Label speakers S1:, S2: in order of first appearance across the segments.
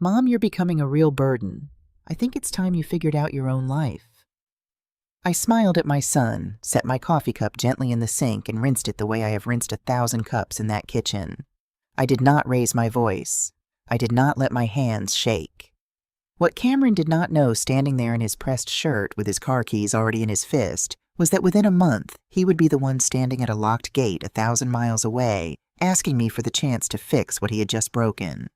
S1: "Mom, you're becoming a real burden. I think it's time you figured out your own life." I smiled at my son, set my coffee cup gently in the sink, and rinsed it the way I have rinsed 1,000 cups in that kitchen. I did not raise my voice. I did not let my hands shake. What Cameron did not know, standing there in his pressed shirt with his car keys already in his fist, was that within a month he would be the one standing at a locked gate 1,000 miles away, asking me for the chance to fix what he had just broken.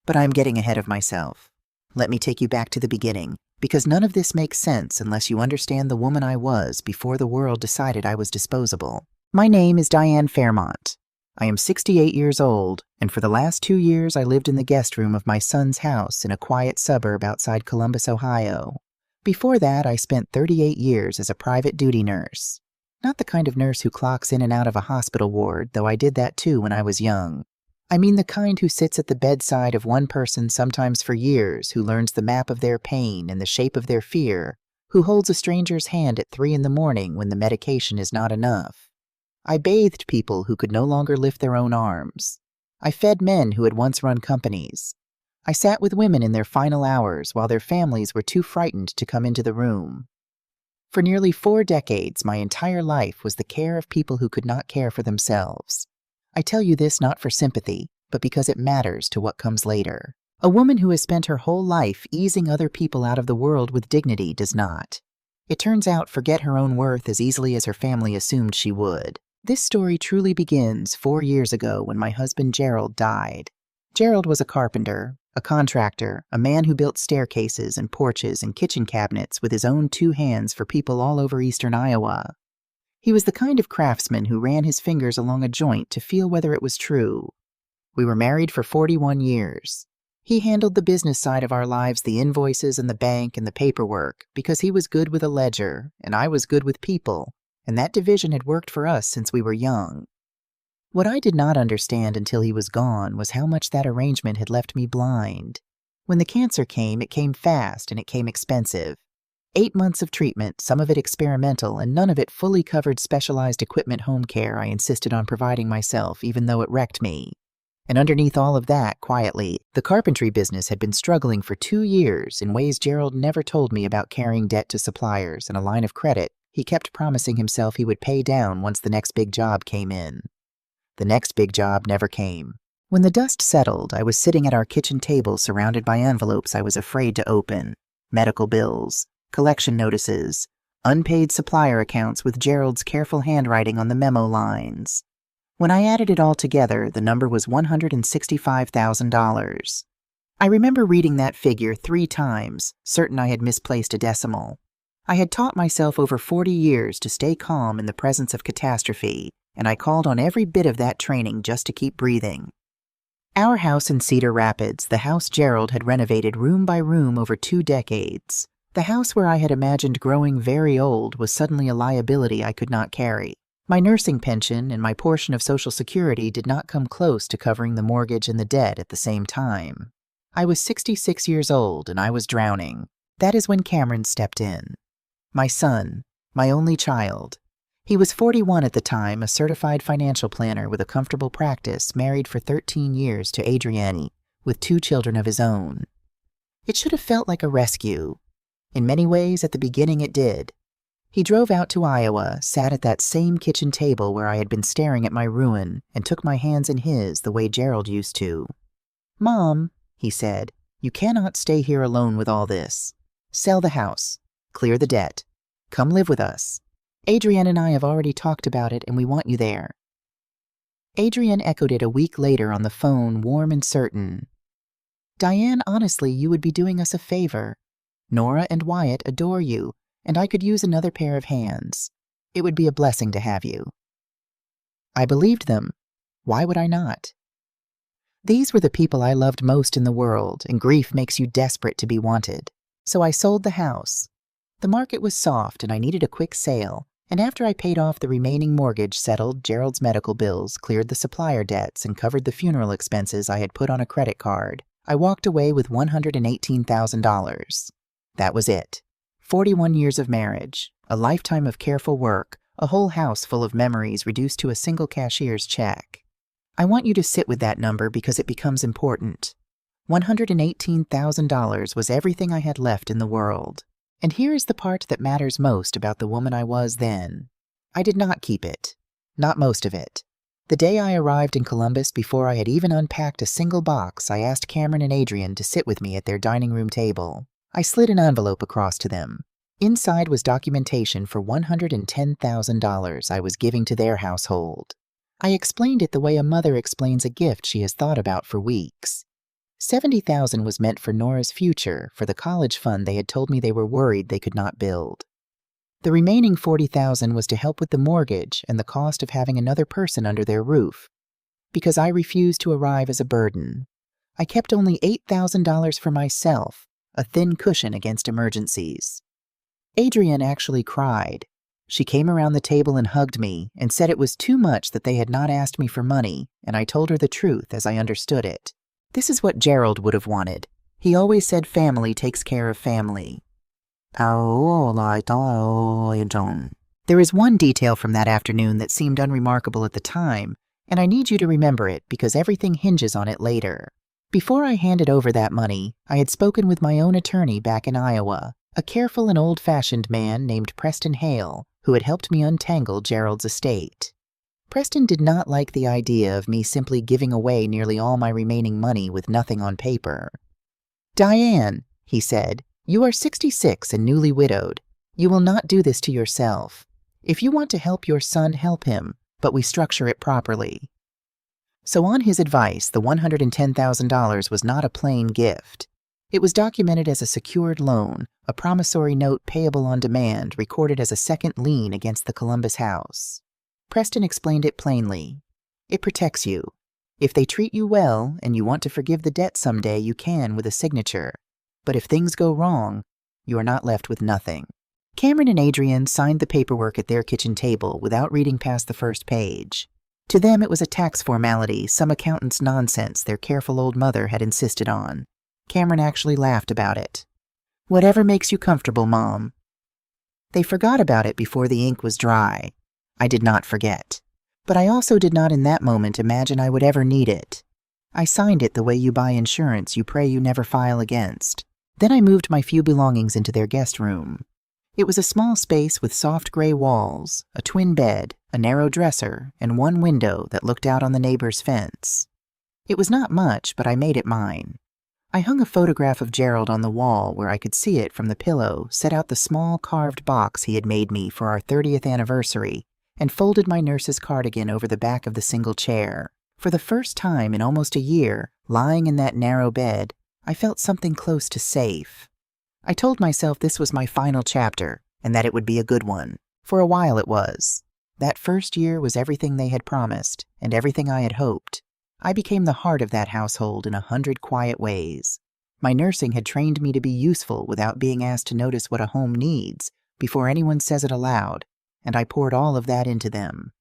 S1: But I'm getting ahead of myself. Let me take you back to the beginning, because none of this makes sense unless you understand the woman I was before the world decided I was disposable. My name is Diane Fairmont. I am 68 years old, and for the last 2 years I lived in the guest room of my son's house in a quiet suburb outside Columbus, Ohio. Before that, I spent 38 years as a private duty nurse. Not the kind of nurse who clocks in and out of a hospital ward, though I did that too when I was young. I mean the kind who sits at the bedside of one person sometimes for years, who learns the map of their pain and the shape of their fear, who holds a stranger's hand at 3 in the morning when the medication is not enough. I bathed people who could no longer lift their own arms. I fed men who had once run companies. I sat with women in their final hours while their families were too frightened to come into the room. For nearly 4 decades, my entire life was the care of people who could not care for themselves. I tell you this not for sympathy, but because it matters to what comes later. A woman who has spent her whole life easing other people out of the world with dignity does not. It turns out, forget her own worth as easily as her family assumed she would. This story truly begins 4 years ago when my husband Gerald died. Gerald was a carpenter, a contractor, a man who built staircases and porches and kitchen cabinets with his own 2 hands for people all over eastern Iowa. He was the kind of craftsman who ran his fingers along a joint to feel whether it was true. We were married for 41 years. He handled the business side of our lives, the invoices and the bank and the paperwork, because he was good with a ledger, and I was good with people, and that division had worked for us since we were young. What I did not understand until he was gone was how much that arrangement had left me blind. When the cancer came, it came fast and it came expensive. 8 months of treatment, some of it experimental, and none of it fully covered specialized equipment home care I insisted on providing myself, even though it wrecked me. And underneath all of that, quietly, the carpentry business had been struggling for 2 years in ways Gerald never told me about, carrying debt to suppliers and a line of credit he kept promising himself he would pay down once the next big job came in. The next big job never came. When the dust settled, I was sitting at our kitchen table surrounded by envelopes I was afraid to open. Medical bills, collection notices, unpaid supplier accounts with Gerald's careful handwriting on the memo lines. When I added it all together, the number was $165,000. I remember reading that figure 3 times, certain I had misplaced a decimal. I had taught myself over 40 years to stay calm in the presence of catastrophe, and I called on every bit of that training just to keep breathing. Our house in Cedar Rapids, the house Gerald had renovated room by room over 2 decades. The house where I had imagined growing very old was suddenly a liability I could not carry. My nursing pension and my portion of Social Security did not come close to covering the mortgage and the debt at the same time. I was 66 years old and I was drowning. That is when Cameron stepped in. My son, my only child. He was 41 at the time, a certified financial planner with a comfortable practice, married for 13 years to Adrienne, with 2 children of his own. It should have felt like a rescue. In many ways, at the beginning it did. He drove out to Iowa, sat at that same kitchen table where I had been staring at my ruin, and took my hands in his the way Gerald used to. "Mom," he said, "you cannot stay here alone with all this. Sell the house. Clear the debt. Come live with us. Adrienne and I have already talked about it, and we want you there." Adrienne echoed it a week later on the phone, warm and certain. "Diane, honestly, you would be doing us a favor. Nora and Wyatt adore you, and I could use another pair of hands. It would be a blessing to have you." I believed them. Why would I not? These were the people I loved most in the world, and grief makes you desperate to be wanted. So I sold the house. The market was soft, and I needed a quick sale, and after I paid off the remaining mortgage, settled Gerald's medical bills, cleared the supplier debts, and covered the funeral expenses I had put on a credit card, I walked away with $118,000. That was it. 41 years of marriage, a lifetime of careful work, a whole house full of memories reduced to a single cashier's check. I want you to sit with that number because it becomes important. $118,000 was everything I had left in the world. And here is the part that matters most about the woman I was then. I did not keep it. Not most of it. The day I arrived in Columbus, before I had even unpacked a single box, I asked Cameron and Adrian to sit with me at their dining room table. I slid an envelope across to them. Inside was documentation for $110,000 I was giving to their household. I explained it the way a mother explains a gift she has thought about for weeks. $70,000 was meant for Nora's future, for the college fund they had told me they were worried they could not build. The remaining $40,000 was to help with the mortgage and the cost of having another person under their roof, because I refused to arrive as a burden. I kept only $8,000 for myself, a thin cushion against emergencies. Adrian actually cried. She came around the table and hugged me and said it was too much that they had not asked me for money, and I told her the truth as I understood it. This is what Gerald would have wanted. He always said family takes care of family. There is one detail from that afternoon that seemed unremarkable at the time, and I need you to remember it because everything hinges on it later. Before I handed over that money, I had spoken with my own attorney back in Iowa, a careful and old-fashioned man named Preston Hale, who had helped me untangle Gerald's estate. Preston did not like the idea of me simply giving away nearly all my remaining money with nothing on paper. "Diane," he said, "you are 66 and newly widowed. You will not do this to yourself. If you want to help your son, help him, but we structure it properly." So on his advice, the $110,000 was not a plain gift. It was documented as a secured loan, a promissory note payable on demand recorded as a second lien against the Columbus house. Preston explained it plainly. It protects you. If they treat you well and you want to forgive the debt someday, you can with a signature. But if things go wrong, you are not left with nothing. Cameron and Adrian signed the paperwork at their kitchen table without reading past the first page. To them, it was a tax formality, some accountant's nonsense their careful old mother had insisted on. Cameron actually laughed about it. "Whatever makes you comfortable, Mom." They forgot about it before the ink was dry. I did not forget. But I also did not in that moment imagine I would ever need it. I signed it the way you buy insurance you pray you never file against. Then I moved my few belongings into their guest room. It was a small space with soft gray walls, a twin bed, a narrow dresser, and one window that looked out on the neighbor's fence. It was not much, but I made it mine. I hung a photograph of Gerald on the wall where I could see it from the pillow, set out the small carved box he had made me for our 30th anniversary, and folded my nurse's cardigan over the back of the single chair. For the first time in almost a year, lying in that narrow bed, I felt something close to safe. I told myself this was my final chapter, and that it would be a good one. For a while it was. That first year was everything they had promised, and everything I had hoped. I became the heart of that household in 100 quiet ways. My nursing had trained me to be useful without being asked to notice what a home needs before anyone says it aloud, and I poured all of that into them.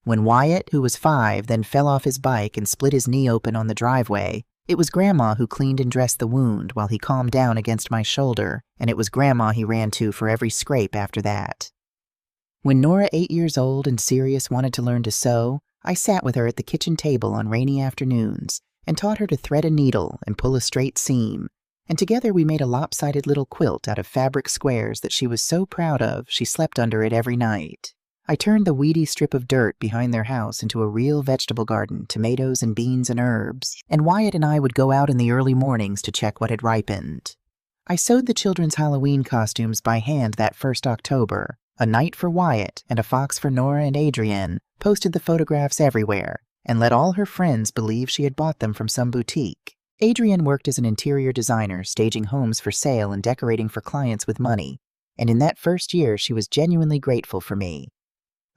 S1: When Wyatt, who was 5, then fell off his bike and split his knee open on the driveway, it was Grandma who cleaned and dressed the wound while he calmed down against my shoulder, and it was Grandma he ran to for every scrape after that. When Nora, 8 years old and Sirius, wanted to learn to sew, I sat with her at the kitchen table on rainy afternoons and taught her to thread a needle and pull a straight seam, and together we made a lopsided little quilt out of fabric squares that she was so proud of she slept under it every night. I turned the weedy strip of dirt behind their house into a real vegetable garden, tomatoes and beans and herbs, and Wyatt and I would go out in the early mornings to check what had ripened. I sewed the children's Halloween costumes by hand that first October, a knight for Wyatt and a fox for Nora and Adrian, posted the photographs everywhere, and let all her friends believe she had bought them from some boutique. Adrian worked as an interior designer, staging homes for sale and decorating for clients with money, and in that first year she was genuinely grateful for me.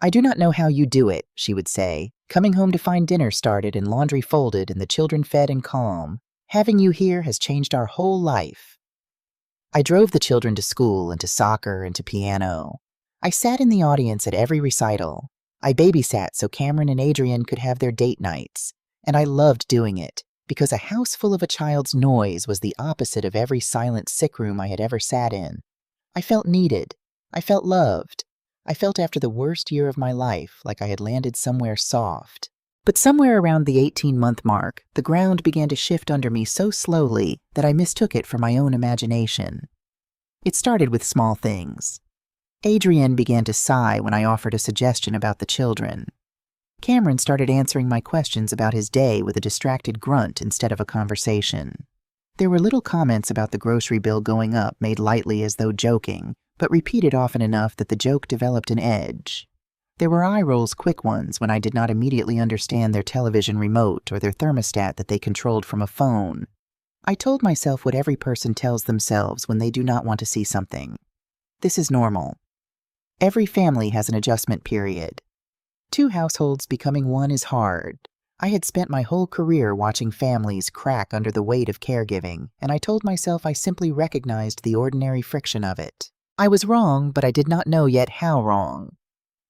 S1: "I do not know how you do it," she would say, "coming home to find dinner started and laundry folded and the children fed and calm. Having you here has changed our whole life." I drove the children to school and to soccer and to piano. I sat in the audience at every recital. I babysat so Cameron and Adrian could have their date nights, and I loved doing it because a house full of a child's noise was the opposite of every silent sick room I had ever sat in. I felt needed. I felt loved. I felt after the worst year of my life like I had landed somewhere soft. But somewhere around the 18-month mark, the ground began to shift under me so slowly that I mistook it for my own imagination. It started with small things. Adrienne began to sigh when I offered a suggestion about the children. Cameron started answering my questions about his day with a distracted grunt instead of a conversation. There were little comments about the grocery bill going up made lightly as though joking, but repeated often enough that the joke developed an edge. There were eye rolls, quick ones, when I did not immediately understand their television remote or their thermostat that they controlled from a phone. I told myself what every person tells themselves when they do not want to see something. This is normal. Every family has an adjustment period. 2 households becoming one is hard. I had spent my whole career watching families crack under the weight of caregiving, and I told myself I simply recognized the ordinary friction of it. I was wrong, but I did not know yet how wrong.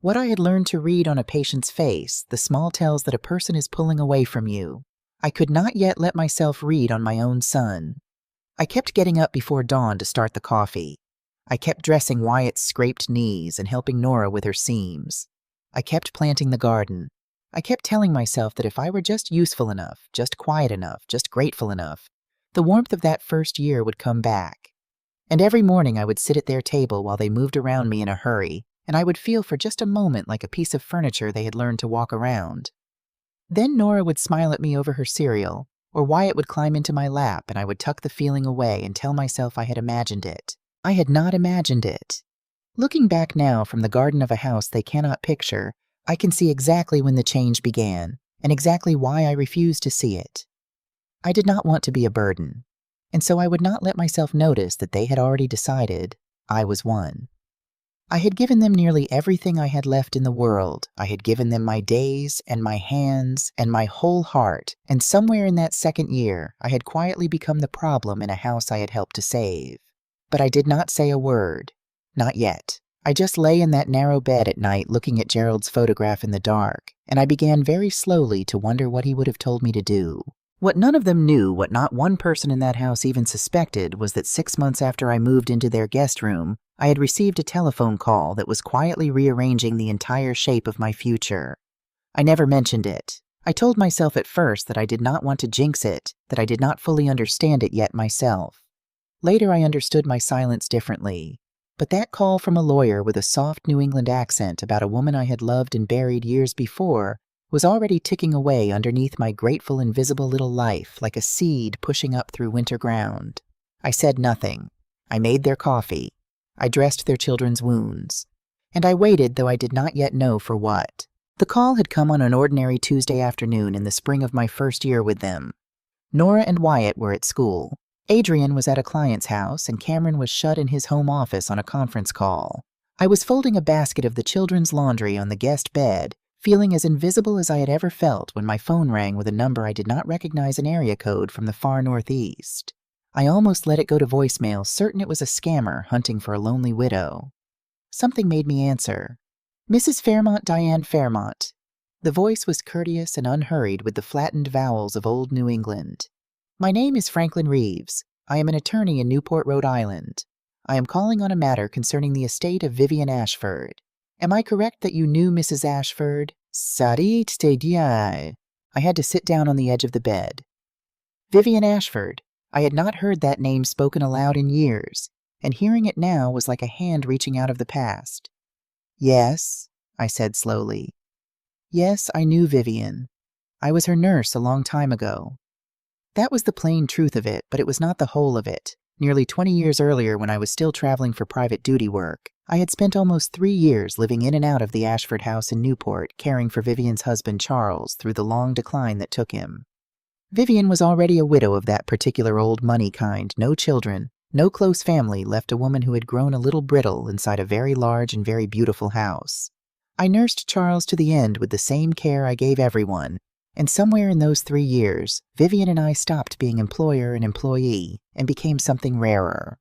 S1: What I had learned to read on a patient's face, the small tells that a person is pulling away from you, I could not yet let myself read on my own son. I kept getting up before dawn to start the coffee. I kept dressing Wyatt's scraped knees and helping Nora with her seams. I kept planting the garden. I kept telling myself that if I were just useful enough, just quiet enough, just grateful enough, the warmth of that first year would come back. And every morning I would sit at their table while they moved around me in a hurry, and I would feel for just a moment like a piece of furniture they had learned to walk around. Then Nora would smile at me over her cereal, or Wyatt would climb into my lap and I would tuck the feeling away and tell myself I had imagined it. I had not imagined it. Looking back now from the garden of a house they cannot picture, I can see exactly when the change began, and exactly why I refused to see it. I did not want to be a burden, and so I would not let myself notice that they had already decided I was one. I had given them nearly everything I had left in the world. I had given them my days and my hands and my whole heart, and somewhere in that second year, I had quietly become the problem in a house I had helped to save. But I did not say a word. Not yet. I just lay in that narrow bed at night looking at Gerald's photograph in the dark, and I began very slowly to wonder what he would have told me to do. What none of them knew, what not one person in that house even suspected, was that 6 months after I moved into their guest room, I had received a telephone call that was quietly rearranging the entire shape of my future. I never mentioned it. I told myself at first that I did not want to jinx it, that I did not fully understand it yet myself. Later I understood my silence differently. But that call from a lawyer with a soft New England accent about a woman I had loved and buried years before was already ticking away underneath my grateful invisible little life like a seed pushing up through winter ground. I said nothing. I made their coffee. I dressed their children's wounds. And I waited, though I did not yet know for what. The call had come on an ordinary Tuesday afternoon in the spring of my first year with them. Nora and Wyatt were at school. Adrienne was at a client's house, and Cameron was shut in his home office on a conference call. I was folding a basket of the children's laundry on the guest bed, feeling as invisible as I had ever felt when my phone rang with a number I did not recognize an area code from the far northeast. I almost let it go to voicemail, certain it was a scammer hunting for a lonely widow. Something made me answer. Mrs. Fairmont, Diane Fairmont. The voice was courteous and unhurried with the flattened vowels of old New England. My name is Franklin Reeves. I am an attorney in Newport, Rhode Island. I am calling on a matter concerning the estate of Vivian Ashford. Am I correct that you knew Mrs. Ashford? Sarit te diai. I had to sit down on the edge of the bed. Vivian Ashford. I had not heard that name spoken aloud in years, and hearing it now was like a hand reaching out of the past. Yes, I said slowly. Yes, I knew Vivian. I was her nurse a long time ago. That was the plain truth of it, but it was not the whole of it. Nearly 20 years earlier, when I was still traveling for private duty work, I had spent almost 3 years living in and out of the Ashford house in Newport, caring for Vivian's husband Charles through the long decline that took him. Vivian was already a widow of that particular old money kind, no children, no close family, left a woman who had grown a little brittle inside a very large and very beautiful house. I nursed Charles to the end with the same care I gave everyone, and somewhere in those 3 years, Vivian and I stopped being employer and employee and became something rarer.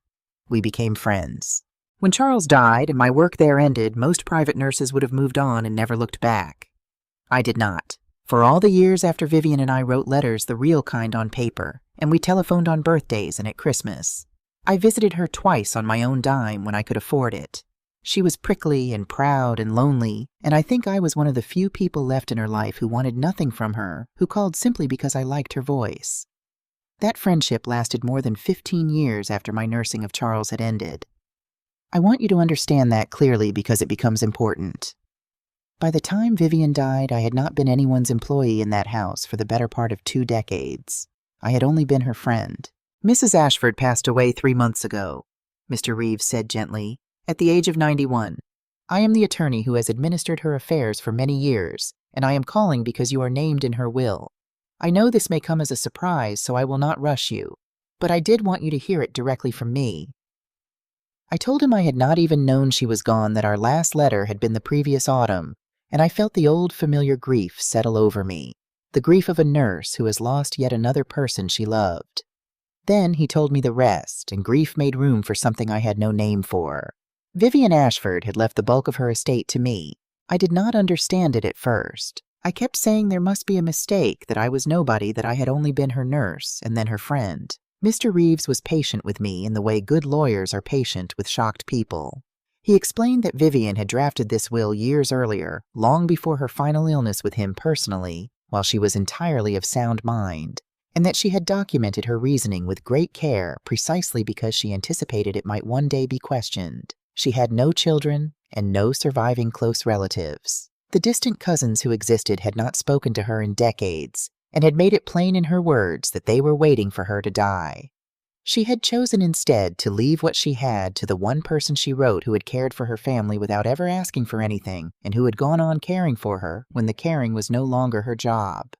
S1: We became friends. When Charles died and my work there ended, most private nurses would have moved on and never looked back. I did not. For all the years after Vivian and I wrote letters, the real kind on paper, and we telephoned on birthdays and at Christmas. I visited her twice on my own dime when I could afford it. She was prickly and proud and lonely, and I think I was one of the few people left in her life who wanted nothing from her, who called simply because I liked her voice. That friendship lasted more than 15 years after my nursing of Charles had ended. I want you to understand that clearly because it becomes important. By the time Vivian died, I had not been anyone's employee in that house for the better part of 2 decades. I had only been her friend. Mrs. Ashford passed away 3 months ago, Mr. Reeves said gently, at the age of 91. I am the attorney who has administered her affairs for many years, and I am calling because you are named in her will. I know this may come as a surprise, so I will not rush you, but I did want you to hear it directly from me. I told him I had not even known she was gone, that our last letter had been the previous autumn, and I felt the old familiar grief settle over me, the grief of a nurse who has lost yet another person she loved. Then he told me the rest, and grief made room for something I had no name for. Vivian Ashford had left the bulk of her estate to me. I did not understand it at first. I kept saying there must be a mistake, that I was nobody, that I had only been her nurse and then her friend. Mr. Reeves was patient with me in the way good lawyers are patient with shocked people. He explained that Vivian had drafted this will years earlier, long before her final illness with him personally, while she was entirely of sound mind, and that she had documented her reasoning with great care precisely because she anticipated it might one day be questioned. She had no children and no surviving close relatives. The distant cousins who existed had not spoken to her in decades, and had made it plain in her words that they were waiting for her to die. She had chosen instead to leave what she had to the one person she wrote who had cared for her family without ever asking for anything, and who had gone on caring for her when the caring was no longer her job.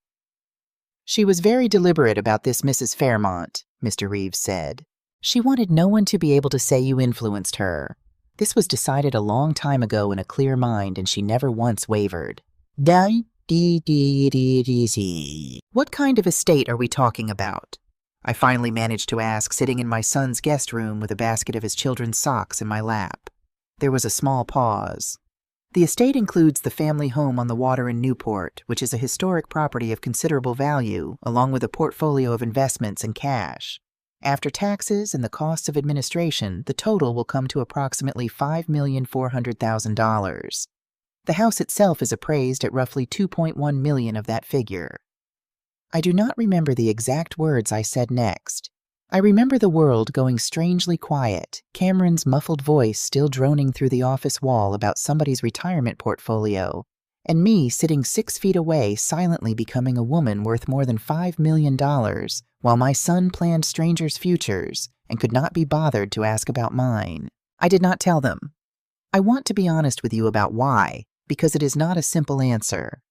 S1: She was very deliberate about this, Mrs. Fairmont, Mr. Reeves said. She wanted no one to be able to say you influenced her. This was decided a long time ago in a clear mind, and she never once wavered. What kind of estate are we talking about? I finally managed to ask, sitting in my son's guest room with a basket of his children's socks in my lap. There was a small pause. The estate includes the family home on the water in Newport, which is a historic property of considerable value, along with a portfolio of investments and cash. After taxes and the costs of administration, the total will come to approximately $5,400,000. The house itself is appraised at roughly $2.1 million of that figure. I do not remember the exact words I said next. I remember the world going strangely quiet, Cameron's muffled voice still droning through the office wall about somebody's retirement portfolio, and me sitting 6 feet away silently becoming a woman worth more than $5 million, while my son planned strangers' futures and could not be bothered to ask about mine. I did not tell them. I want to be honest with you about why, because it is not a simple answer.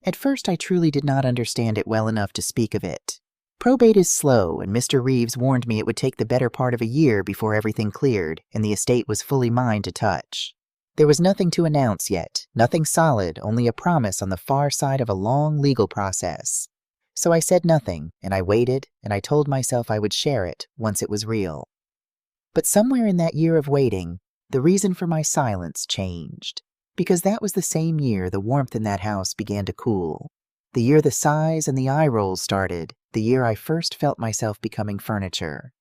S1: At first I truly did not understand it well enough to speak of it. Probate is slow, and Mr. Reeves warned me it would take the better part of a year before everything cleared and the estate was fully mine to touch. There was nothing to announce yet, nothing solid, only a promise on the far side of a long legal process. So I said nothing, and I waited, and I told myself I would share it once it was real. But somewhere in that year of waiting, the reason for my silence changed. Because that was the same year the warmth in that house began to cool. The year the sighs and the eye rolls started, the year I first felt myself becoming furniture.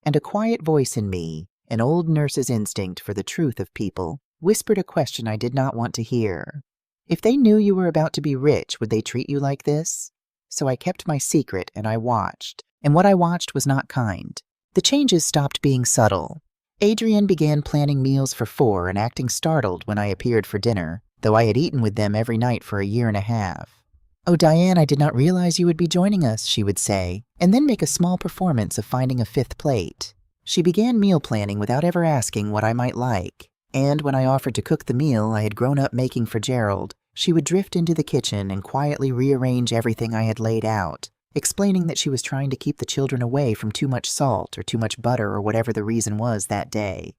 S1: And a quiet voice in me, an old nurse's instinct for the truth of people, whispered a question I did not want to hear. If they knew you were about to be rich, would they treat you like this? So I kept my secret and I watched, and what I watched was not kind. The changes stopped being subtle. Adrian began planning meals for 4 and acting startled when I appeared for dinner, though I had eaten with them every night for a year and a half. "Oh, Diane, I did not realize you would be joining us," she would say, and then make a small performance of finding a 5th plate. She began meal planning without ever asking what I might like, and when I offered to cook the meal I had grown up making for Gerald, she would drift into the kitchen and quietly rearrange everything I had laid out, explaining that she was trying to keep the children away from too much salt or too much butter or whatever the reason was that day.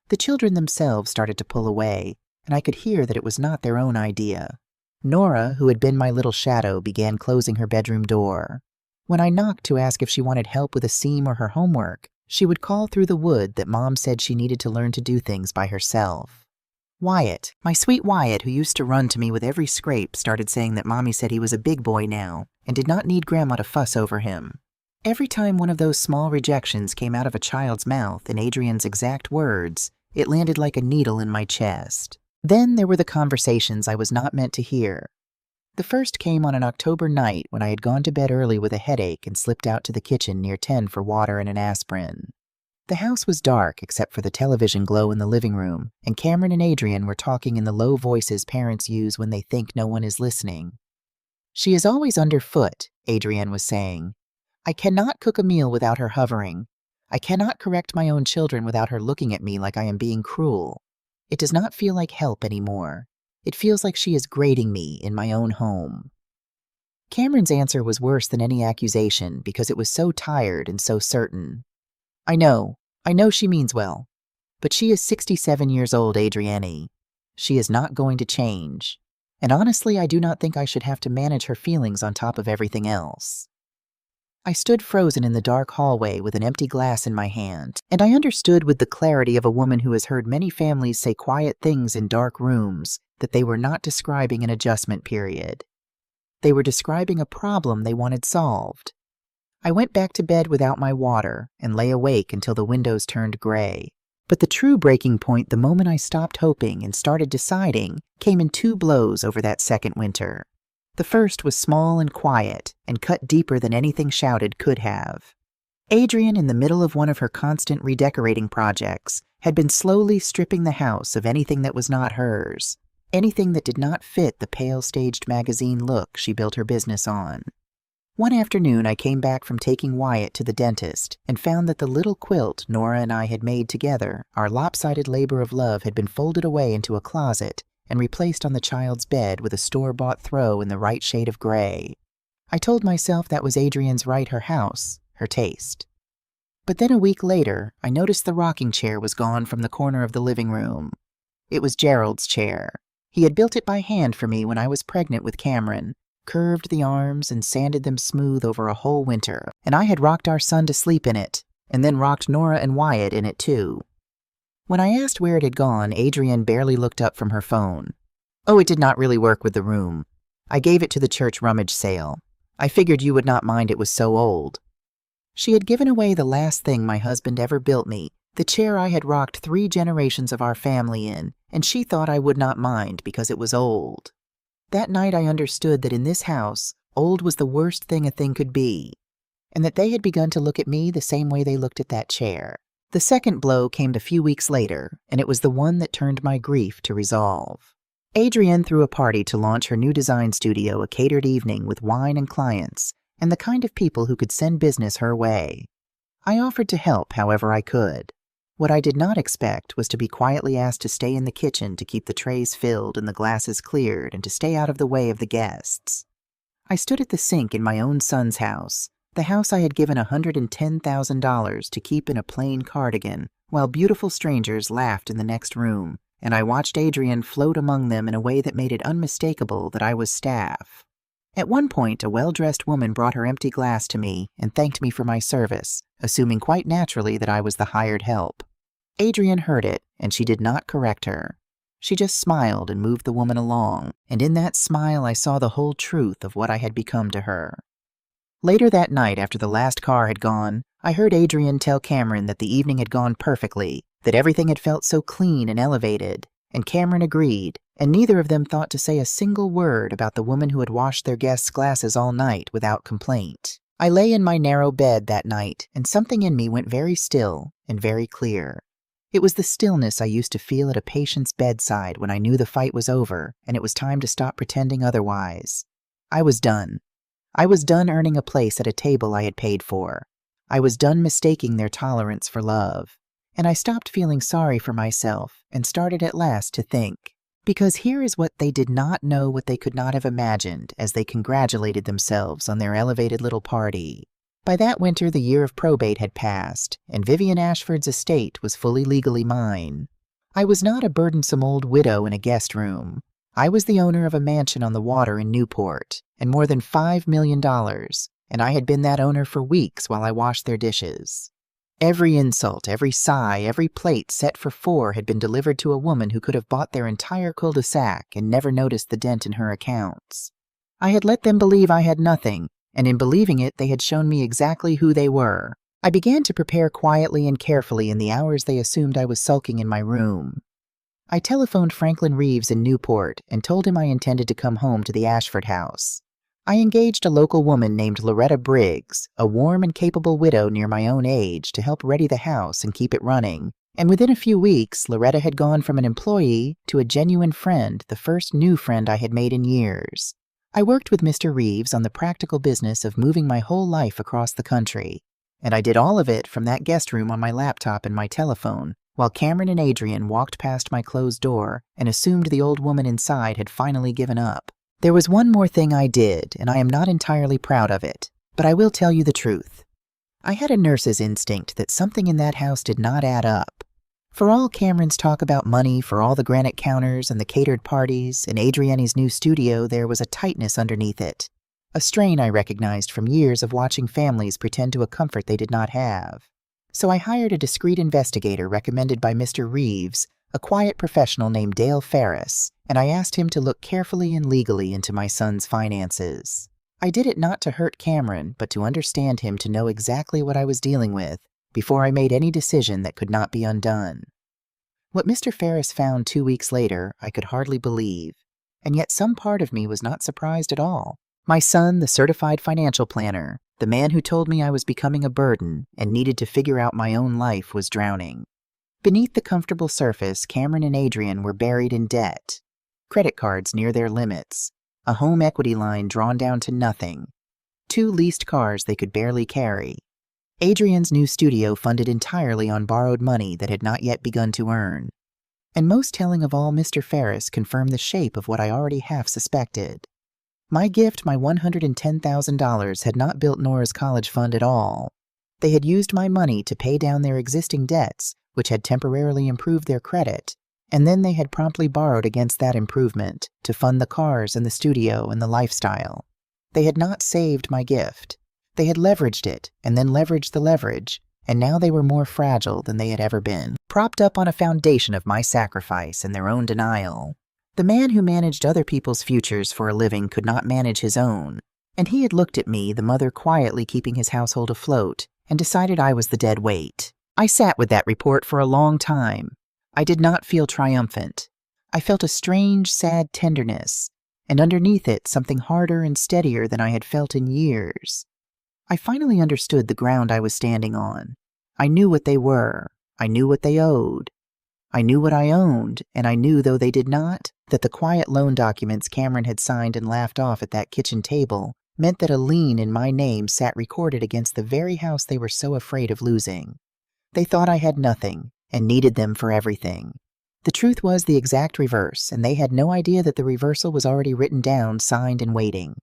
S1: The children themselves started to pull away, and I could hear that it was not their own idea. Nora, who had been my little shadow, began closing her bedroom door. When I knocked to ask if she wanted help with a seam or her homework, she would call through the wood that Mom said she needed to learn to do things by herself. Wyatt, my sweet Wyatt, who used to run to me with every scrape, started saying that Mommy said he was a big boy now and did not need Grandma to fuss over him. Every time one of those small rejections came out of a child's mouth in Adrian's exact words, It landed like a needle in my chest. Then there were the conversations I was not meant to hear. The first came on an October night when I had gone to bed early with a headache and slipped out to the kitchen near 10 for water and an aspirin. The house was dark except for the television glow in the living room, and Cameron and Adrian were talking in the low voices parents use when they think no one is listening. "She is always underfoot," Adrian was saying. "I cannot cook a meal without her hovering. I cannot correct my own children without her looking at me like I am being cruel. It does not feel like help anymore. It feels like she is grading me in my own home." Cameron's answer was worse than any accusation because it was so tired and so certain. I know she means well. But she is 67 years old, Adrienne. She is not going to change. And honestly, I do not think I should have to manage her feelings on top of everything else." I stood frozen in the dark hallway with an empty glass in my hand, and I understood with the clarity of a woman who has heard many families say quiet things in dark rooms that they were not describing an adjustment period. They were describing a problem they wanted solved. I went back to bed without my water and lay awake until the windows turned gray. But the true breaking point the moment I stopped hoping and started deciding came in 2 blows over that second winter. The first was small and quiet and cut deeper than anything shouted could have. Adrian, in the middle of one of her constant redecorating projects, had been slowly stripping the house of anything that was not hers, anything that did not fit the pale staged magazine look she built her business on. One afternoon, I came back from taking Wyatt to the dentist and found that the little quilt Nora and I had made together, our lopsided labor of love, had been folded away into a closet and replaced on the child's bed with a store-bought throw in the right shade of gray. I told myself that was Adrian's right, her house, her taste. But then a week later, I noticed the rocking chair was gone from the corner of the living room. It was Gerald's chair. He had built it by hand for me when I was pregnant with Cameron, curved the arms and sanded them smooth over a whole winter, and I had rocked our son to sleep in it, and then rocked Nora and Wyatt in it too. When I asked where it had gone, Adrienne barely looked up from her phone. "Oh, it did not really work with the room. I gave it to the church rummage sale. I figured you would not mind, it was so old." She had given away the last thing my husband ever built me, the chair I had rocked 3 generations of our family in, and she thought I would not mind because it was old. That night I understood that in this house, old was the worst thing a thing could be, and that they had begun to look at me the same way they looked at that chair. The second blow came a few weeks later, and it was the one that turned my grief to resolve. Adrienne threw a party to launch her new design studio, a catered evening with wine and clients, and the kind of people who could send business her way. I offered to help however I could. What I did not expect was to be quietly asked to stay in the kitchen to keep the trays filled and the glasses cleared and to stay out of the way of the guests. I stood at the sink in my own son's house, the house I had given $110,000 to keep in a plain cardigan, while beautiful strangers laughed in the next room, and I watched Adrian float among them in a way that made it unmistakable that I was staff. At one point, a well-dressed woman brought her empty glass to me and thanked me for my service, assuming quite naturally that I was the hired help. Adrian heard it, and she did not correct her. She just smiled and moved the woman along, and in that smile I saw the whole truth of what I had become to her. Later that night, after the last car had gone, I heard Adrian tell Cameron that the evening had gone perfectly, that everything had felt so clean and elevated, and Cameron agreed, and neither of them thought to say a single word about the woman who had washed their guests' glasses all night without complaint. I lay in my narrow bed that night, and something in me went very still and very clear. It was the stillness I used to feel at a patient's bedside when I knew the fight was over and it was time to stop pretending otherwise. I was done. I was done earning a place at a table I had paid for. I was done mistaking their tolerance for love. And I stopped feeling sorry for myself and started at last to think. Because here is what they did not know, what they could not have imagined as they congratulated themselves on their elevated little party. By that winter, the year of probate had passed, and Vivian Ashford's estate was fully legally mine. I was not a burdensome old widow in a guest room. I was the owner of a mansion on the water in Newport, and more than $5 million, and I had been that owner for weeks while I washed their dishes. Every insult, every sigh, every plate set for 4 had been delivered to a woman who could have bought their entire cul-de-sac and never noticed the dent in her accounts. I had let them believe I had nothing, and in believing it they had shown me exactly who they were. I began to prepare quietly and carefully in the hours they assumed I was sulking in my room. I telephoned Franklin Reeves in Newport and told him I intended to come home to the Ashford house. I engaged a local woman named Loretta Briggs, a warm and capable widow near my own age, to help ready the house and keep it running. And within a few weeks, Loretta had gone from an employee to a genuine friend, the first new friend I had made in years. I worked with Mr. Reeves on the practical business of moving my whole life across the country. And I did all of it from that guest room on my laptop and my telephone, while Cameron and Adrian walked past my closed door and assumed the old woman inside had finally given up. There was one more thing I did, and I am not entirely proud of it, but I will tell you the truth. I had a nurse's instinct that something in that house did not add up. For all Cameron's talk about money, for all the granite counters and the catered parties, and Adriani's new studio, there was a tightness underneath it. A strain I recognized from years of watching families pretend to a comfort they did not have. So I hired a discreet investigator recommended by Mr. Reeves, a quiet professional named Dale Ferris, and I asked him to look carefully and legally into my son's finances. I did it not to hurt Cameron, but to understand him, to know exactly what I was dealing with before I made any decision that could not be undone. What Mr. Ferris found 2 weeks later, I could hardly believe, and yet some part of me was not surprised at all. My son, the certified financial planner, the man who told me I was becoming a burden and needed to figure out my own life, was drowning. Beneath the comfortable surface, Cameron and Adrian were buried in debt. Credit cards near their limits, a home equity line drawn down to nothing, 2 leased cars they could barely carry, Adrian's new studio funded entirely on borrowed money that had not yet begun to earn. And most telling of all, Mr. Ferris confirmed the shape of what I already half suspected. My gift, my $110,000, had not built Nora's college fund at all. They had used my money to pay down their existing debts, which had temporarily improved their credit, and then they had promptly borrowed against that improvement to fund the cars and the studio and the lifestyle. They had not saved my gift. They had leveraged it, and then leveraged the leverage, and now they were more fragile than they had ever been, propped up on a foundation of my sacrifice and their own denial. The man who managed other people's futures for a living could not manage his own, and he had looked at me, the mother quietly keeping his household afloat, and decided I was the dead weight. I sat with that report for a long time. I did not feel triumphant. I felt a strange, sad tenderness, and underneath it something harder and steadier than I had felt in years. I finally understood the ground I was standing on. I knew what they were. I knew what they owed. I knew what I owned, and I knew, though they did not, that the quiet loan documents Cameron had signed and laughed off at that kitchen table meant that a lien in my name sat recorded against the very house they were so afraid of losing. They thought I had nothing and needed them for everything. The truth was the exact reverse, and they had no idea that the reversal was already written down, signed, and waiting.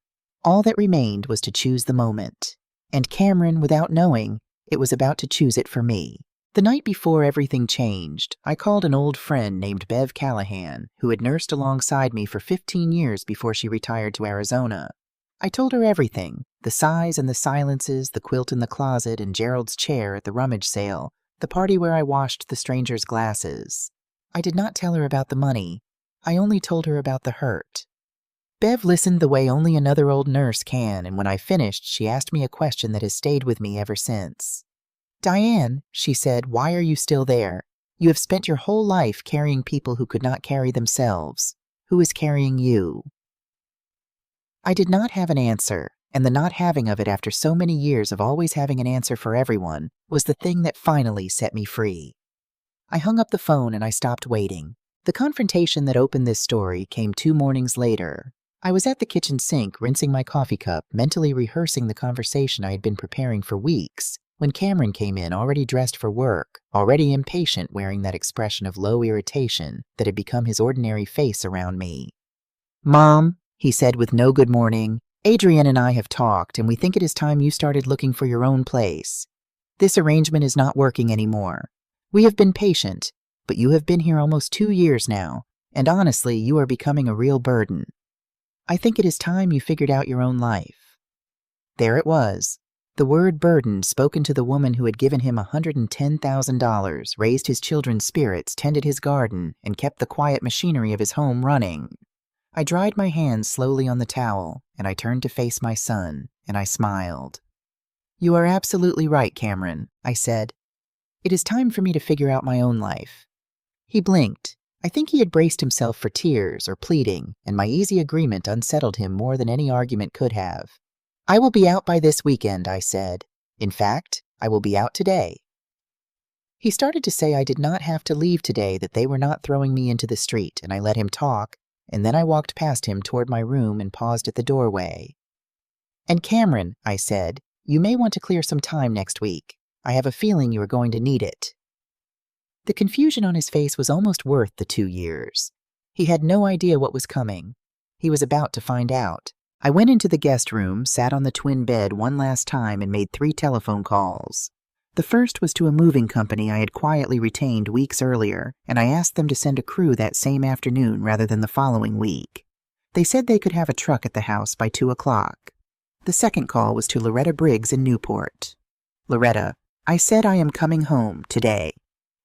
S1: All that remained was to choose the moment. And Cameron, without knowing, it was about to choose it for me. The night before everything changed, I called an old friend named Bev Callahan, who had nursed alongside me for 15 years before she retired to Arizona. I told her everything, the sighs and the silences, the quilt in the closet and Gerald's chair at the rummage sale, the party where I washed the stranger's glasses. I did not tell her about the money. I only told her about the hurt. Bev listened the way only another old nurse can, and when I finished, she asked me a question that has stayed with me ever since. "Diane," she said, "why are you still there? You have spent your whole life carrying people who could not carry themselves. Who is carrying you?" I did not have an answer, and the not having of it after so many years of always having an answer for everyone was the thing that finally set me free. I hung up the phone and I stopped waiting. The confrontation that opened this story came 2 mornings later. I was at the kitchen sink, rinsing my coffee cup, mentally rehearsing the conversation I had been preparing for weeks, when Cameron came in, already dressed for work, already impatient, wearing that expression of low irritation that had become his ordinary face around me. "Mom," he said with no good morning, "Adrian and I have talked, and we think it is time you started looking for your own place. This arrangement is not working anymore. We have been patient, but you have been here almost 2 years now, and honestly, you are becoming a real burden. I think it is time you figured out your own life." There it was. The word burden, spoken to the woman who had given him $110,000, raised his children's spirits, tended his garden, and kept the quiet machinery of his home running. I dried my hands slowly on the towel, and I turned to face my son, and I smiled. You are absolutely right, Cameron, I said. It is time for me to figure out my own life. He blinked. I think he had braced himself for tears or pleading, and my easy agreement unsettled him more than any argument could have. I will be out by this weekend, I said. In fact, I will be out today. He started to say I did not have to leave today, that they were not throwing me into the street, and I let him talk, and then I walked past him toward my room and paused at the doorway. And Cameron, I said, you may want to clear some time next week. I have a feeling you are going to need it. The confusion on his face was almost worth the 2 years. He had no idea what was coming. He was about to find out. I went into the guest room, sat on the twin bed one last time, and made 3 telephone calls. The first was to a moving company I had quietly retained weeks earlier, and I asked them to send a crew that same afternoon rather than the following week. They said they could have a truck at the house by 2 o'clock. The second call was to Loretta Briggs in Newport. Loretta, I said I am coming home today.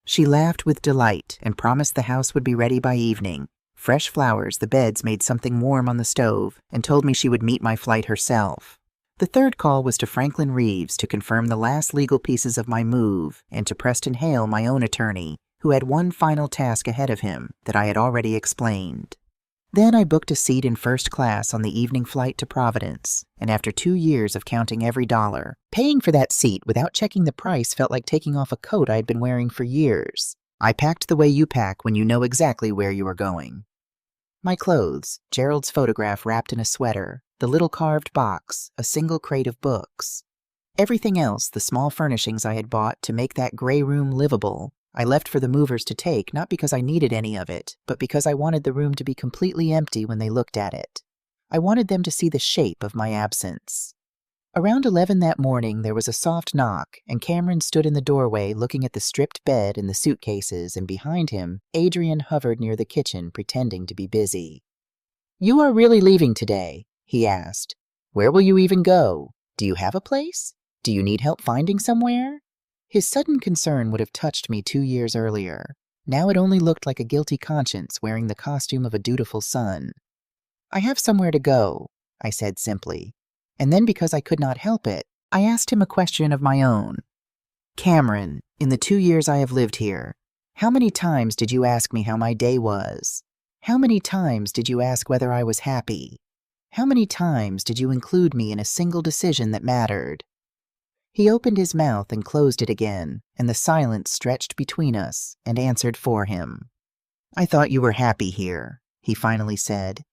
S1: She laughed with delight and promised the house would be ready by evening. Fresh flowers, the beds made something warm on the stove, and told me she would meet my flight herself. The third call was to Franklin Reeves to confirm the last legal pieces of my move, and to Preston Hale, my own attorney, who had one final task ahead of him that I had already explained. Then I booked a seat in first class on the evening flight to Providence, and after 2 years of counting every dollar, paying for that seat without checking the price felt like taking off a coat I had been wearing for years. I packed the way you pack when you know exactly where you are going. My clothes, Gerald's photograph wrapped in a sweater, the little carved box, a single crate of books. Everything else, the small furnishings I had bought to make that gray room livable, I left for the movers to take, not because I needed any of it, but because I wanted the room to be completely empty when they looked at it. I wanted them to see the shape of my absence. Around 11 that morning, there was a soft knock, and Cameron stood in the doorway looking at the stripped bed and the suitcases, and behind him, Adrian hovered near the kitchen, pretending to be busy. You are really leaving today? He asked. Where will you even go? Do you have a place? Do you need help finding somewhere? His sudden concern would have touched me 2 years earlier. Now it only looked like a guilty conscience wearing the costume of a dutiful son. I have somewhere to go, I said simply. And then, because I could not help it, I asked him a question of my own. Cameron, in the 2 years I have lived here, how many times did you ask me how my day was? How many times did you ask whether I was happy? How many times did you include me in a single decision that mattered? He opened his mouth and closed it again, and the silence stretched between us and answered for him. I thought you were happy here, he finally said.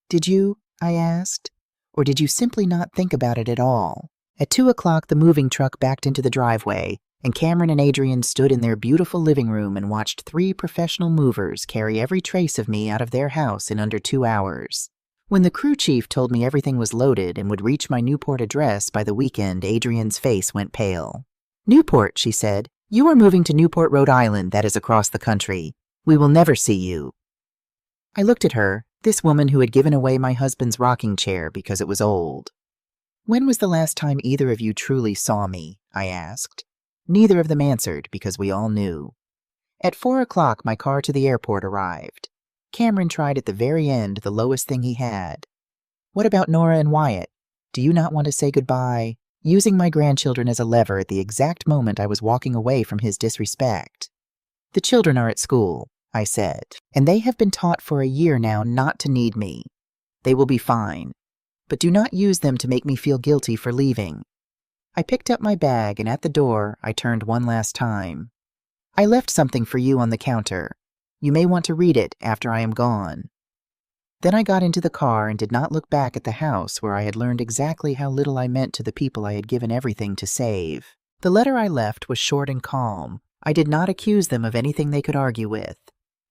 S1: Did you? I asked. Or did you simply not think about it at all? At 2 o'clock, the moving truck backed into the driveway, and Cameron and Adrian stood in their beautiful living room and watched 3 professional movers carry every trace of me out of their house in under 2 hours. When the crew chief told me everything was loaded and would reach my Newport address by the weekend, Adrian's face went pale. Newport, she said. You are moving to Newport, Rhode Island, that is across the country. We will never see you. I looked at her, this woman who had given away my husband's rocking chair because it was old. When was the last time either of you truly saw me? I asked. Neither of them answered because we all knew. At 4 o'clock, my car to the airport arrived. Cameron tried at the very end the lowest thing he had. What about Nora and Wyatt? Do you not want to say goodbye? Using my grandchildren as a lever at the exact moment I was walking away from his disrespect. The children are at school, I said, and they have been taught for a year now not to need me. They will be fine. But do not use them to make me feel guilty for leaving. I picked up my bag, and at the door, I turned one last time. I left something for you on the counter. You may want to read it after I am gone. Then I got into the car and did not look back at the house where I had learned exactly how little I meant to the people I had given everything to save. The letter I left was short and calm. I did not accuse them of anything they could argue with.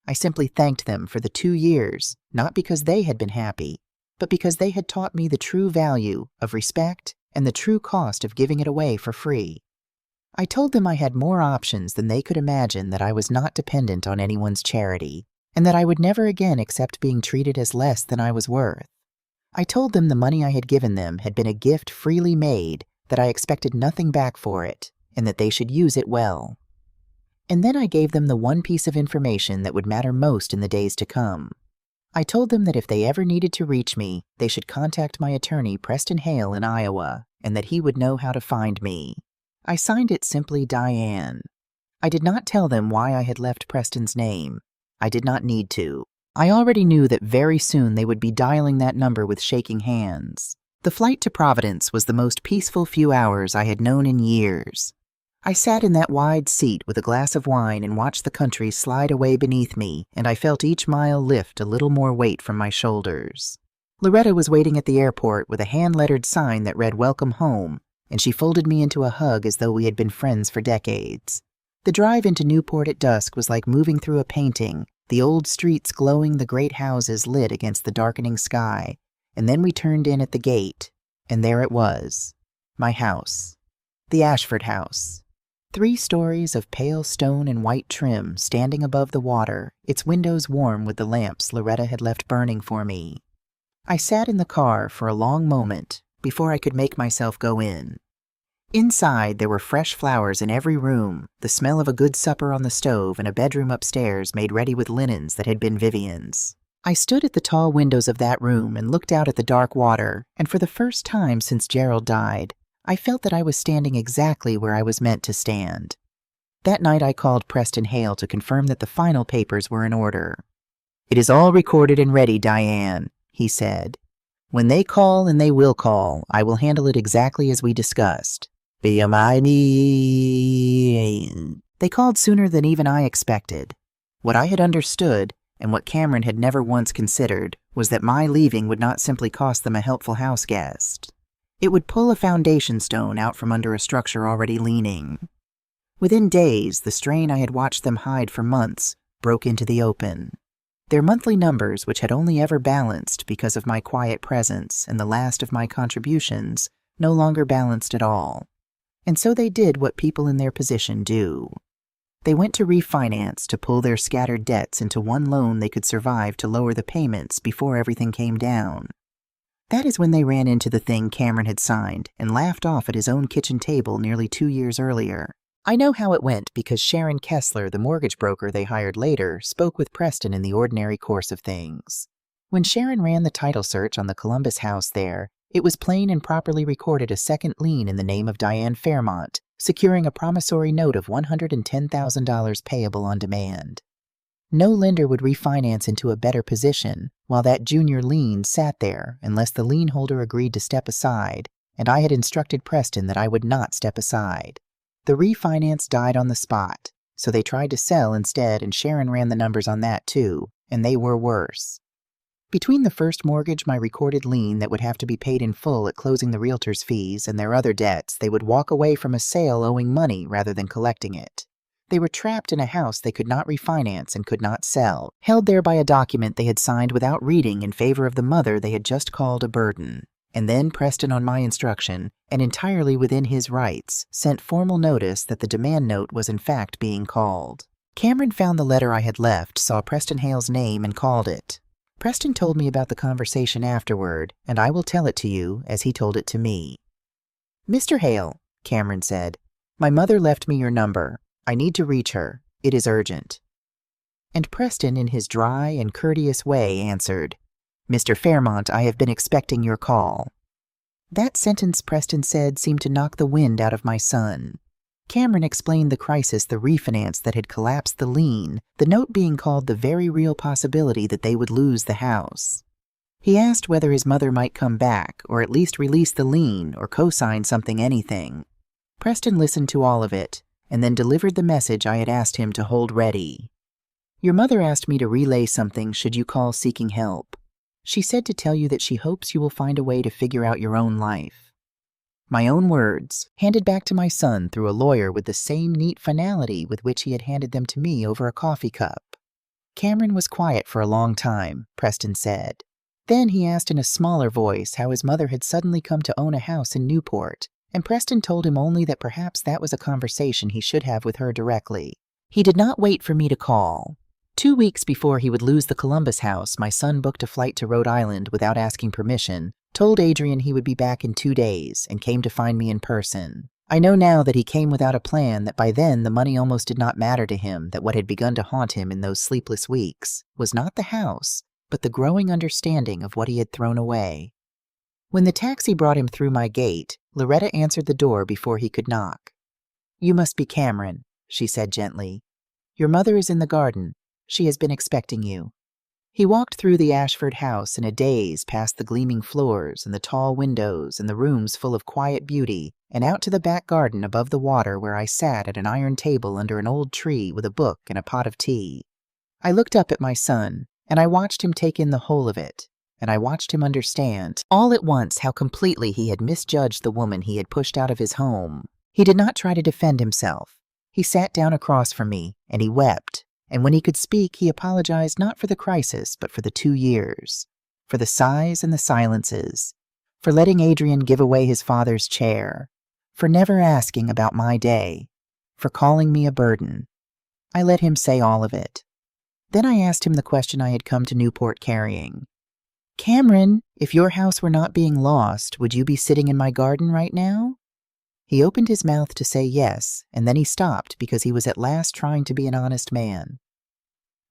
S1: I simply thanked them for the 2 years, not because they had been happy, but because they had taught me the true value of respect and the true cost of giving it away for free. I told them I had more options than they could imagine, that I was not dependent on anyone's charity, and that I would never again accept being treated as less than I was worth. I told them the money I had given them had been a gift freely made, that I expected nothing back for it, and that they should use it well. And then I gave them the one piece of information that would matter most in the days to come. I told them that if they ever needed to reach me, they should contact my attorney, Preston Hale, in Iowa. and that he would know how to find me. I signed it simply Diane. I did not tell them why I had left Preston's name. I did not need to. I already knew that very soon they would be dialing that number with shaking hands. The flight to Providence was the most peaceful few hours I had known in years. I sat in that wide seat with a glass of wine and watched the country slide away beneath me, and I felt each mile lift a little more weight from my shoulders. Loretta was waiting at the airport with a hand-lettered sign that read "Welcome Home," and she folded me into a hug as though we had been friends for decades. The drive into Newport at dusk was like moving through a painting, the old streets glowing, the great houses lit against the darkening sky, and then we turned in at the gate, and there it was, my house, the Ashford house. 3 stories of pale stone and white trim standing above the water, its windows warm with the lamps Loretta had left burning for me. I sat in the car for a long moment before I could make myself go in. Inside, there were fresh flowers in every room, the smell of a good supper on the stove, and a bedroom upstairs made ready with linens that had been Vivian's. I stood at the tall windows of that room and looked out at the dark water, and for the first time since Gerald died, I felt that I was standing exactly where I was meant to stand. That night I called Preston Hale to confirm that the final papers were in order. "It is all recorded and ready, Diane," he said. "When they call, and they will call, I will handle it exactly as we discussed. Be a mighty." They called sooner than even I expected. What I had understood, and what Cameron had never once considered, was that my leaving would not simply cost them a helpful house guest. It would pull a foundation stone out from under a structure already leaning. Within days, the strain I had watched them hide for months broke into the open. Their monthly numbers, which had only ever balanced because of my quiet presence and the last of my contributions, no longer balanced at all. And so they did what people in their position do. They went to refinance to pull their scattered debts into one loan they could survive to lower the payments before everything came down. That is when they ran into the thing Cameron had signed and laughed off at his own kitchen table nearly 2 years earlier. I know how it went because Sharon Kessler, the mortgage broker they hired later, spoke with Preston in the ordinary course of things. When Sharon ran the title search on the Columbus house there, it was plain and properly recorded a second lien in the name of Diane Fairmont, securing a promissory note of $110,000 payable on demand. No lender would refinance into a better position while that junior lien sat there unless the lien holder agreed to step aside, and I had instructed Preston that I would not step aside. The refinance died on the spot, so they tried to sell instead, and Sharon ran the numbers on that too, and they were worse. Between the first mortgage, my recorded lien that would have to be paid in full at closing the realtor's fees, and their other debts, they would walk away from a sale owing money rather than collecting it. They were trapped in a house they could not refinance and could not sell, held there by a document they had signed without reading in favor of the mother they had just called a burden. And then Preston, on my instruction, and entirely within his rights, sent formal notice that the demand note was in fact being called. Cameron found the letter I had left, saw Preston Hale's name, and called it. Preston told me about the conversation afterward, and I will tell it to you as he told it to me. "Mr. Hale," Cameron said, "my mother left me your number. I need to reach her. It is urgent." And Preston, in his dry and courteous way, answered, "Mr. Fairmont, I have been expecting your call." That sentence, Preston said, seemed to knock the wind out of my son. Cameron explained the crisis, the refinance that had collapsed the lien, the note being called the very real possibility that they would lose the house. He asked whether his mother might come back, or at least release the lien, or co-sign something, anything. Preston listened to all of it, and then delivered the message I had asked him to hold ready. "Your mother asked me to relay something should you call seeking help. She said to tell you that she hopes you will find a way to figure out your own life." My own words, handed back to my son through a lawyer with the same neat finality with which he had handed them to me over a coffee cup. Cameron was quiet for a long time, Preston said. Then he asked in a smaller voice how his mother had suddenly come to own a house in Newport, and Preston told him only that perhaps that was a conversation he should have with her directly. He did not wait for me to call. 2 weeks before he would lose the Columbus house, my son booked a flight to Rhode Island without asking permission, told Adrian he would be back in 2 days, and came to find me in person. I know now that he came without a plan, that by then the money almost did not matter to him, that what had begun to haunt him in those sleepless weeks was not the house, but the growing understanding of what he had thrown away. When the taxi brought him through my gate, Loretta answered the door before he could knock. "You must be Cameron," she said gently. "Your mother is in the garden. She has been expecting you." He walked through the Ashford house in a daze past the gleaming floors and the tall windows and the rooms full of quiet beauty, and out to the back garden above the water where I sat at an iron table under an old tree with a book and a pot of tea. I looked up at my son, and I watched him take in the whole of it, and I watched him understand all at once how completely he had misjudged the woman he had pushed out of his home. He did not try to defend himself. He sat down across from me, and he wept. And when he could speak, he apologized not for the crisis, but for the 2 years, for the sighs and the silences, for letting Adrian give away his father's chair, for never asking about my day, for calling me a burden. I let him say all of it. Then I asked him the question I had come to Newport carrying. "Cameron, if your house were not being lost, would you be sitting in my garden right now?" He opened his mouth to say yes, and then he stopped because he was at last trying to be an honest man.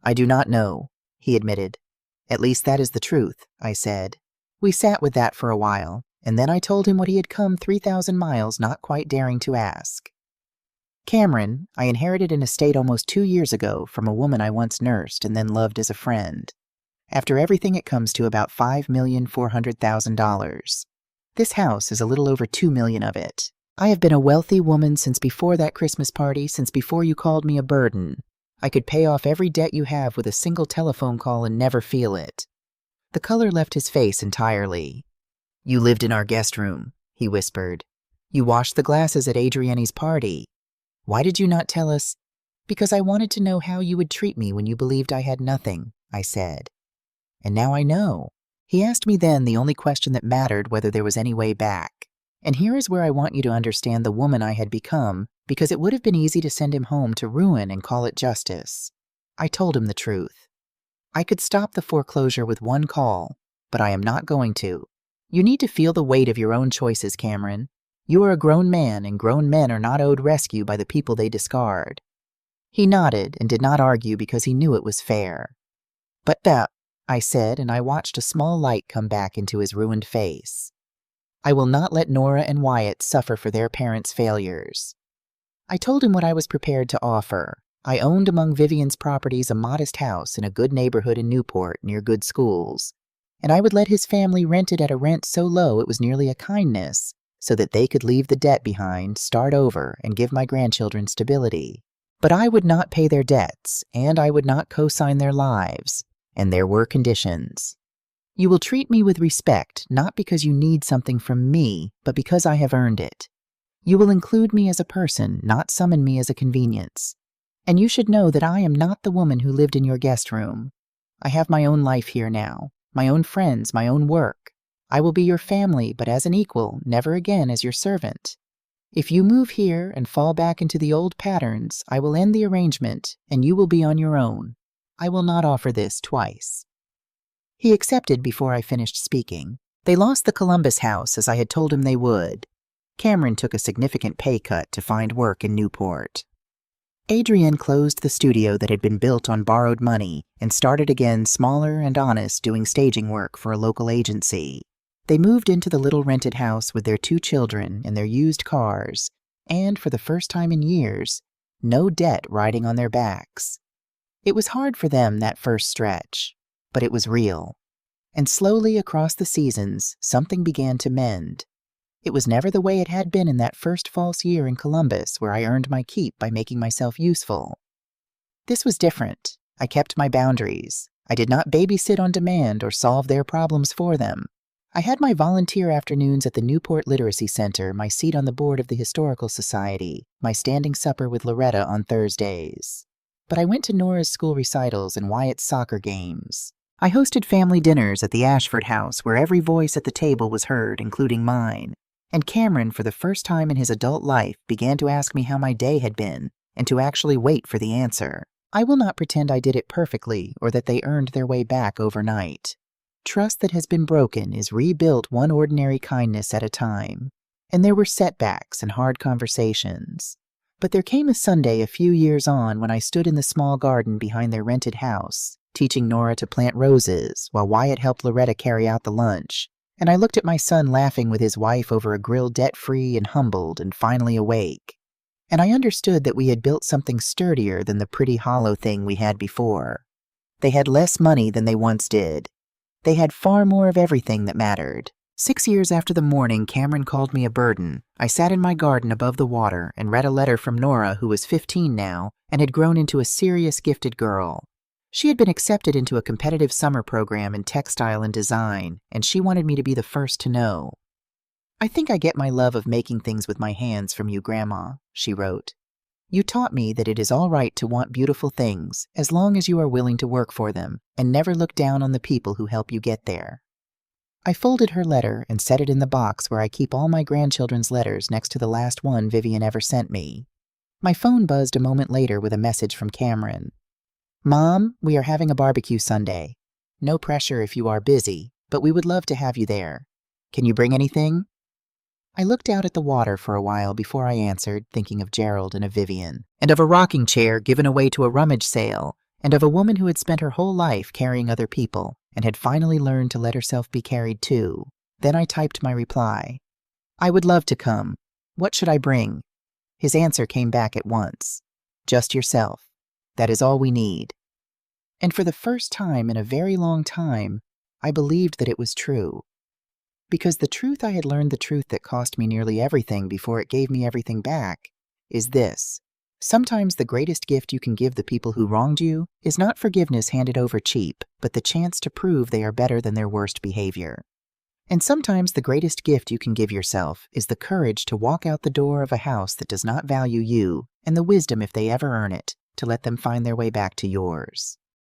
S1: "I do not know," he admitted. "At least that is the truth," I said. We sat with that for a while, and then I told him what he had come 3,000 miles not quite daring to ask. "Cameron, I inherited an estate almost 2 years ago from a woman I once nursed and then loved as a friend. After everything, it comes to about $5,400,000. This house is a little over $2 million of it. I have been a wealthy woman since before that Christmas party, since before you called me a burden. I could pay off every debt you have with a single telephone call and never feel it." The color left his face entirely. "You lived in our guest room," he whispered. "You washed the glasses at Adriani's party. Why did you not tell us?" "Because I wanted to know how you would treat me when you believed I had nothing," I said. "And now I know." He asked me then the only question that mattered, whether there was any way back. And here is where I want you to understand the woman I had become, because it would have been easy to send him home to ruin and call it justice. I told him the truth. I could stop the foreclosure with one call, but I am not going to. You need to feel the weight of your own choices, Cameron. You are a grown man, and grown men are not owed rescue by the people they discard. He nodded and did not argue because he knew it was fair. "But that," I said, and I watched a small light come back into his ruined face. "I will not let Nora and Wyatt suffer for their parents' failures." I told him what I was prepared to offer. I owned among Vivian's properties a modest house in a good neighborhood in Newport near good schools, and I would let his family rent it at a rent so low it was nearly a kindness, so that they could leave the debt behind, start over, and give my grandchildren stability. But I would not pay their debts, and I would not co-sign their lives, and there were conditions. "You will treat me with respect, not because you need something from me, but because I have earned it. You will include me as a person, not summon me as a convenience. And you should know that I am not the woman who lived in your guest room. I have my own life here now, my own friends, my own work. I will be your family, but as an equal, never again as your servant. If you move here and fall back into the old patterns, I will end the arrangement, and you will be on your own. I will not offer this twice." He accepted before I finished speaking. They lost the Columbus house, as I had told him they would. Cameron took a significant pay cut to find work in Newport. Adrian closed the studio that had been built on borrowed money and started again smaller and honest, doing staging work for a local agency. They moved into the little rented house with their 2 children and their used cars, and for the first time in years, no debt riding on their backs. It was hard for them that first stretch, but it was real. And slowly across the seasons, something began to mend. It was never the way it had been in that first false year in Columbus, where I earned my keep by making myself useful. This was different. I kept my boundaries. I did not babysit on demand or solve their problems for them. I had my volunteer afternoons at the Newport Literacy Center, my seat on the board of the Historical Society, my standing supper with Loretta on Thursdays. But I went to Nora's school recitals and Wyatt's soccer games. I hosted family dinners at the Ashford house, where every voice at the table was heard, including mine. And Cameron, for the first time in his adult life, began to ask me how my day had been, and to actually wait for the answer. I will not pretend I did it perfectly, or that they earned their way back overnight. Trust that has been broken is rebuilt one ordinary kindness at a time. And there were setbacks and hard conversations. But there came a Sunday a few years on when I stood in the small garden behind their rented house, teaching Nora to plant roses while Wyatt helped Loretta carry out the lunch, And I looked at my son laughing with his wife over a grill debt-free and humbled and finally awake. And I understood that we had built something sturdier than the pretty hollow thing we had before. They had less money than they once did. They had far more of everything that mattered. 6 years after the morning Cameron called me a burden, I sat in my garden above the water and read a letter from Nora, who was 15 now and had grown into a serious, gifted girl. She had been accepted into a competitive summer program in textile and design, and she wanted me to be the first to know. "I think I get my love of making things with my hands from you, Grandma," she wrote. "You taught me that it is all right to want beautiful things as long as you are willing to work for them and never look down on the people who help you get there." I folded her letter and set it in the box where I keep all my grandchildren's letters next to the last one Vivian ever sent me. My phone buzzed a moment later with a message from Cameron. "Mom, we are having a barbecue Sunday. No pressure if you are busy, but we would love to have you there. Can you bring anything?" I looked out at the water for a while before I answered, thinking of Gerald and of Vivian, and of a rocking chair given away to a rummage sale, and of a woman who had spent her whole life carrying other people and had finally learned to let herself be carried too. Then I typed my reply. "I would love to come. What should I bring?" His answer came back at once. "Just yourself. That is all we need." And for the first time in a very long time, I believed that it was true. Because the truth I had learned, the truth that cost me nearly everything before it gave me everything back, is this. Sometimes the greatest gift you can give the people who wronged you is not forgiveness handed over cheap, but the chance to prove they are better than their worst behavior. And sometimes the greatest gift you can give yourself is the courage to walk out the door of a house that does not value you, and the wisdom, if they ever earn it, to let them find their way back to yours.